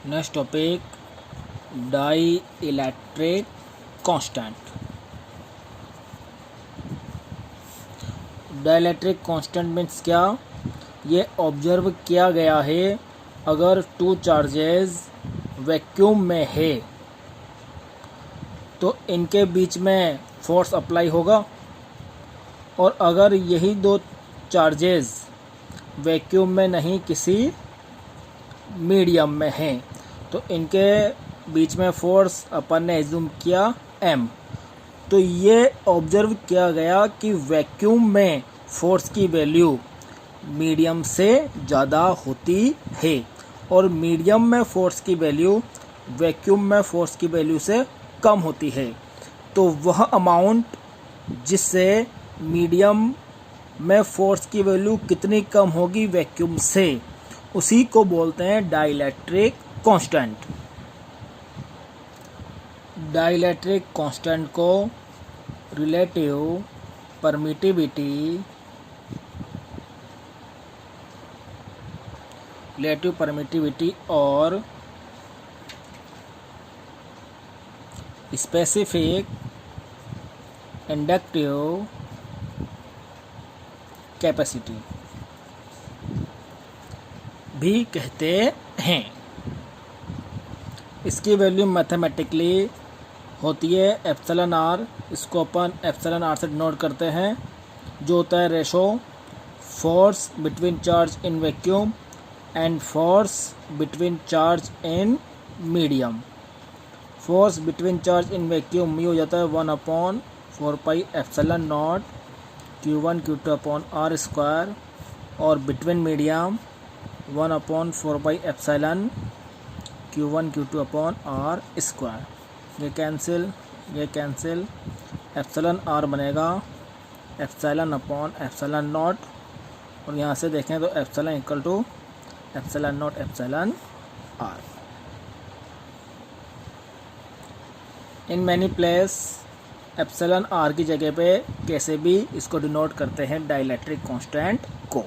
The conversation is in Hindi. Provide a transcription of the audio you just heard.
Next topic, dielectric constant. Dielectric constant means क्या? ये ऑब्जर्व किया गया है अगर टू चार्जेस वैक्यूम में है तो इनके बीच में फोर्स अप्लाई होगा, और अगर यही दो चार्जेस वैक्यूम में नहीं किसी मीडियम में हैं तो इनके बीच में फोर्स अपन ने एज्यूम किया m। तो ये ऑब्जर्व किया गया कि वैक्यूम में फोर्स की वैल्यू मीडियम से ज़्यादा होती है और मीडियम में फोर्स की वैल्यू वैक्यूम में फोर्स की वैल्यू से कम होती है। तो वह अमाउंट जिससे मीडियम में फोर्स की वैल्यू कितनी कम होगी वैक्यूम से, उसी को बोलते हैं डाइलेक्ट्रिक कांस्टेंट। डाइलेक्ट्रिक कांस्टेंट को रिलेटिव परमिटिविटी और स्पेसिफिक इंडक्टिव कैपेसिटी भी कहते हैं। इसकी वैल्यू मैथमेटिकली होती है एप्सिलॉन आर। इसको अपन एप्सिलॉन आर से डिनोट करते हैं, जो होता है ratio force between charge in vacuum and force between charge in medium. Force between charge in vacuum ये हो जाता है 1/4 epsilon naught Q1 Q2 upon R square, और between medium 1/4 epsilon Q1 Q2 upon R square. ये कैंसिल एप्सिलॉन आर बनेगा एप्सिलॉन अपॉन एप्सिलॉन नॉट, और यहाँ से देखें तो epsilon equal to epsilon naught epsilon R. In many place epsilon R की जगह पे कैसे भी इसको डिनोट करते हैं डाइलेक्ट्रिक कांस्टेंट को।